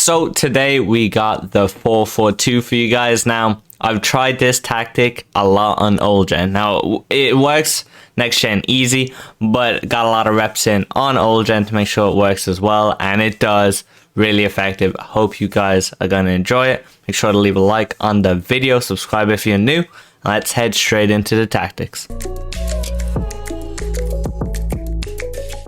So today we got the 4-4-2 for you guys. Now, I've tried this tactic a lot on old gen. Now, it works next gen easy, but got a lot of reps in on old gen to make sure it works as well, and it does. Really effective. I hope you guys are going to enjoy it. Make sure to leave a like on the video, subscribe if you're new. Let's head straight into the tactics.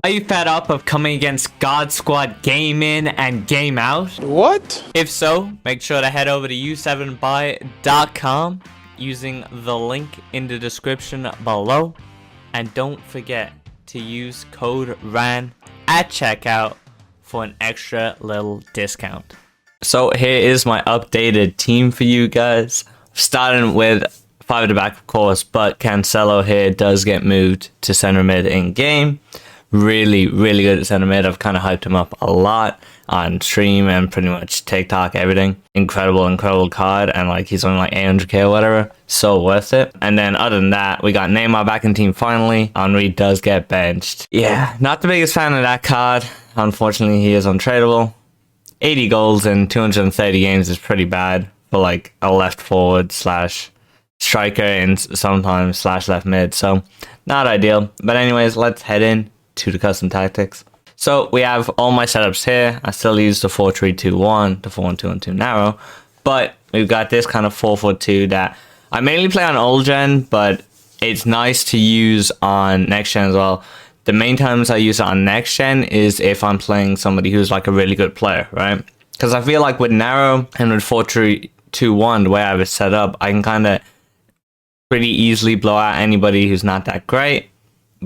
Are you fed up of coming against God Squad game in and game out? What? If so, make sure to head over to u7buy.com using the link in the description below. And don't forget to use code RAN at checkout for an extra little discount. So here is my updated team for you guys. Starting with 5 at the back, of course, but Cancelo here does get moved to center mid in game. Really good at center mid. I've kind of hyped him up a lot on stream and pretty much TikTok, everything. Incredible card, and like he's only like 800k or whatever. So worth it. And then other than that, we got Neymar back in team finally. Henry does get benched. Yeah, not the biggest fan of that card. Unfortunately, he is untradeable. 80 goals in 230 games is pretty bad for like a left forward slash striker and sometimes slash left mid. So not ideal. But anyways, let's head in to the custom tactics. So we have all my setups here. I still use the 4-3-2-1, the 4-1-2-1-2 narrow, but we've got this kind of 4-4-2 that I mainly play on old gen, but it's nice to use on next gen as well. The main times I use it on next gen is if I'm playing somebody who's like a really good player, right? Because I feel like with narrow and with 4-3-2-1, the way I have it set up, I can kind of pretty easily blow out anybody who's not that great.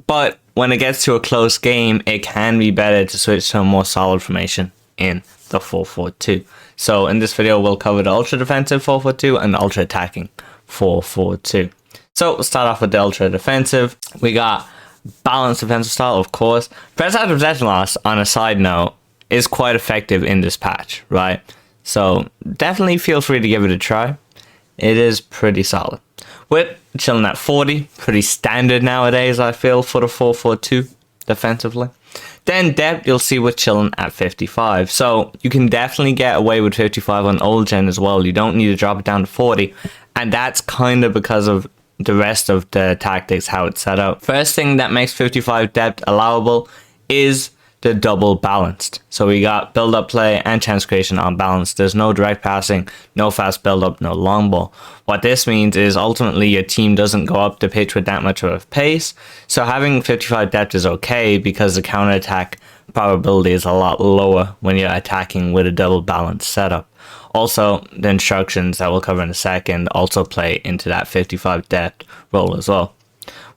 But when it gets to a close game, it can be better to switch to a more solid formation in the 4-4-2. So in this video, we'll cover the ultra defensive 4-4-2 and the ultra attacking 4-4-2. So we'll start off with the ultra defensive. We got balanced defensive style, of course. Press out of possession loss, on a side note, is quite effective in this patch, right? So definitely feel free to give it a try. It is pretty solid. Width chilling at 40, pretty standard nowadays, I feel, for the 4-4-2 defensively. Then depth, you'll see we're chilling at 55. So you can definitely get away with 55 on old gen as well. You don't need to drop it down to 40. And that's kind of because of the rest of the tactics, how it's set up. First thing that makes 55 depth allowable is the double balanced. So we got build up play and chance creation on balance. There's no direct passing, no fast build up, no long ball. What this means is ultimately your team doesn't go up the pitch with that much of a pace. So having 55 depth is okay because the counter attack probability is a lot lower when you're attacking with a double balanced setup. Also, the instructions that we'll cover in a second also play into that 55 depth role as well.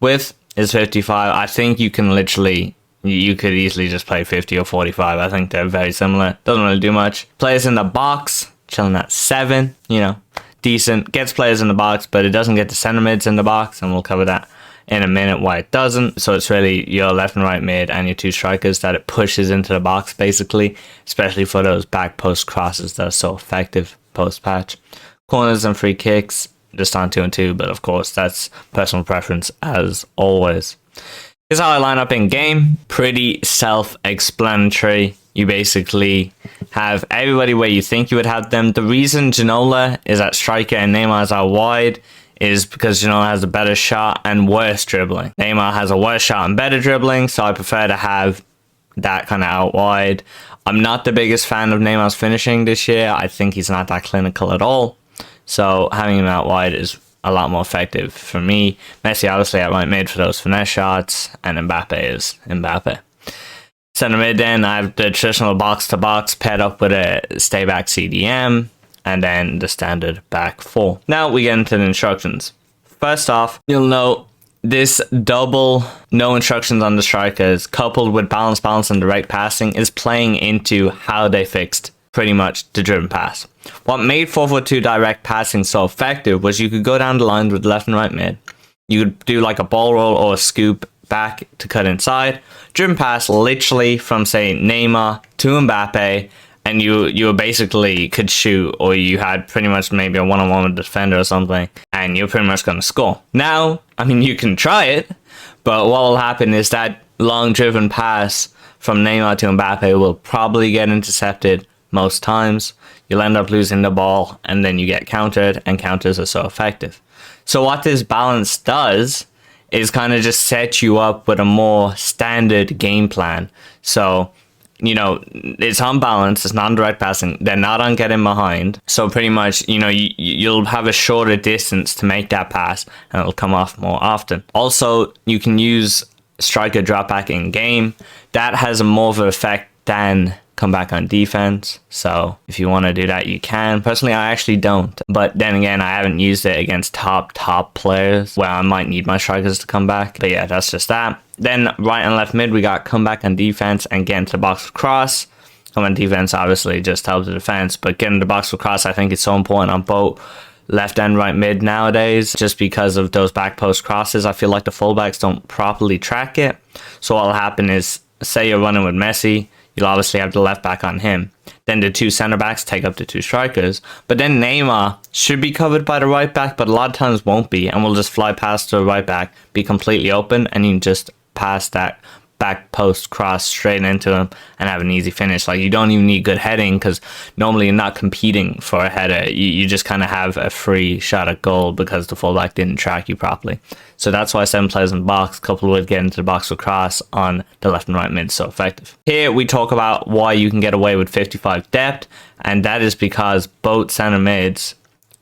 Width is 55. I think you can literally, you could easily just play 50 or 45. I think they're very similar. Doesn't really do much. Players in the box, chilling at 7, you know, decent. Gets players in the box, but it doesn't get the center mids in the box, and we'll cover that in a minute why it doesn't. So it's really your left and right mid and your 2 strikers that it pushes into the box basically, especially for those back post crosses that are so effective post patch. Corners and free kicks just on 2 and 2, but of course that's personal preference as always. Here's how I line up in game. Pretty self-explanatory. You basically have everybody where you think you would have them. The reason Ginola is at striker and Neymar is out wide is because Ginola has a better shot and worse dribbling. Neymar has a worse shot and better dribbling, so I prefer to have that kind of out wide. I'm not the biggest fan of Neymar's finishing this year. I think he's not that clinical at all. So having him out wide is a lot more effective for me. Messi obviously at right mid for those finesse shots, and Mbappe is Mbappe. Center mid, then I have the traditional box to box paired up with a stay back CDM, and then the standard back 4. Now we get into the instructions. First off, you'll note this double no instructions on the strikers coupled with balance and direct passing is playing into how they fixed pretty much the driven pass. What made 4-4-2 direct passing so effective was you could go down the lines with left and right mid. You could do like a ball roll or a scoop back to cut inside. Driven pass literally from, say, Neymar to Mbappe, and you basically could shoot, or you had pretty much maybe a one-on-one with the defender or something, and you're pretty much going to score. Now, I mean, you can try it, but what will happen is that long driven pass from Neymar to Mbappe will probably get intercepted most times. You'll end up losing the ball, and then you get countered, and counters are so effective. So what this balance does is kind of just set you up with a more standard game plan. So, you know, it's on balance, it's not on direct passing, they're not on getting behind. So pretty much, you know, you'll have a shorter distance to make that pass, and it'll come off more often. Also, you can use striker drop back in game. That has more of an effect than come back on defense. So if you want to do that, you can. Personally, I actually don't. But then again, I haven't used it against top players where I might need my strikers to come back. But yeah, that's just that. Then right and left mid, we got come back on defense and get into the box with cross. Come on defense obviously just helps the defense, but getting the box with cross I think is so important on both left and right mid nowadays, just because of those back post crosses. I feel like the fullbacks don't properly track it. So what'll happen is, say you're running with Messi, you'll obviously have the left back on him. Then the two center backs take up the two strikers. But then Neymar should be covered by the right back, but a lot of times won't be, and we'll just fly past the right back, be completely open, and you can just pass that back post cross straight into him and have an easy finish. Like, you don't even need good heading, because normally you're not competing for a header. You just kind of have a free shot at goal because the fullback didn't track you properly. So that's why 7 players in the box coupled with getting to the box with cross on the left and right mid is so effective. Here we talk about why you can get away with 55 depth, and that is because both center mids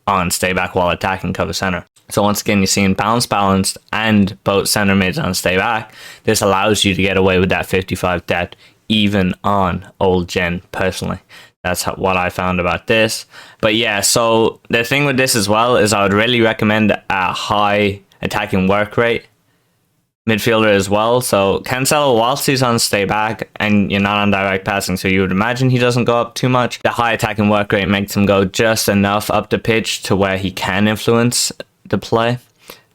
on stay back while attacking cover center. So once again, you're seeing balanced and both center mids on stay back. This allows you to get away with that 55 depth even on old gen personally. That's what I found about this. But yeah, so the thing with this as well is I would really recommend a high attacking work rate midfielder as well. So Cancelo, whilst he's on stay back and you're not on direct passing, so you would imagine he doesn't go up too much, the high attacking work rate makes him go just enough up the pitch to where he can influence the play.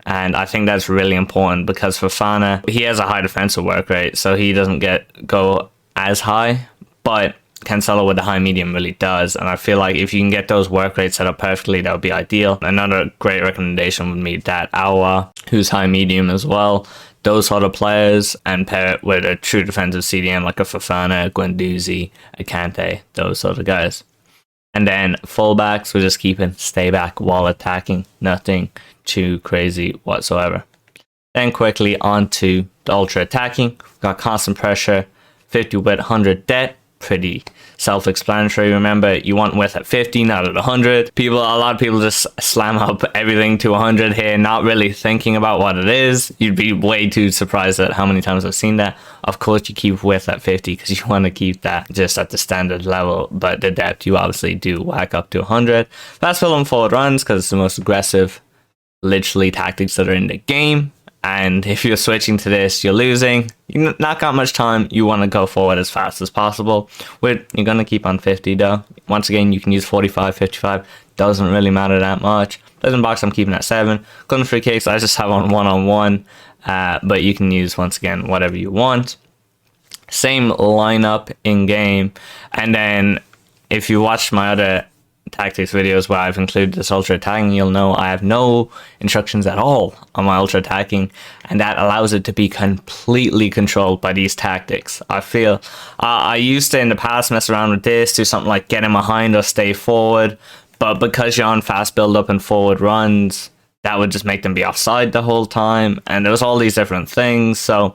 And I think that's really important, because Fofana, he has a high defensive work rate, so he doesn't go as high, but Cancelo with the high medium really does. And I feel like if you can get those work rates set up perfectly, that would be ideal. Another great recommendation would be that Awa, who's high medium as well. Those sort of players, and pair it with a true defensive CDM like a Fofana, a Guendouzi, a Kante, those sort of guys. And then fullbacks, we're just keeping stay back while attacking, nothing too crazy whatsoever. Then quickly on to the ultra attacking. We've got constant pressure, 50 width, 100 depth. Pretty self-explanatory. Remember, you want width at 50, not at 100. A lot of people just slam up everything to 100 here, not really thinking about what it is. You'd be way too surprised at how many times I've seen that. Of course, you keep width at 50 because you want to keep that just at the standard level, but the depth you obviously do whack up to 100. Fast fill and forward runs because it's the most aggressive, literally, tactics that are in the game. And if you're switching to this, you're losing. You not got much time. You want to go forward as fast as possible. You're going to keep on 50 though. Once again, you can use 45, 55. Doesn't really matter that much. Doesn't box, I'm keeping at 7. Golden free kicks, I just have on one-on-one. But you can use, once again, whatever you want. Same lineup in game. And then if you watch my other tactics videos where I've included this ultra attacking, you'll know I have no instructions at all on my ultra attacking, and that allows it to be completely controlled by these tactics. I feel I used to in the past mess around with this, do something like get in behind or stay forward, but because you're on fast build up and forward runs, that would just make them be offside the whole time, and there was all these different things. So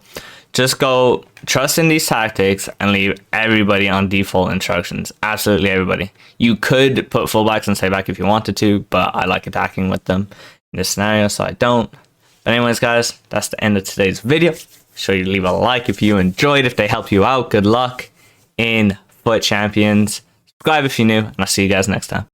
just go trust in these tactics and leave everybody on default instructions. Absolutely everybody. You could put fullbacks and stay back if you wanted to, but I like attacking with them in this scenario, so I don't. But anyways, guys, that's the end of today's video. Make sure you leave a like if you enjoyed. If they help you out, good luck in FUT Champions. Subscribe if you're new, and I'll see you guys next time.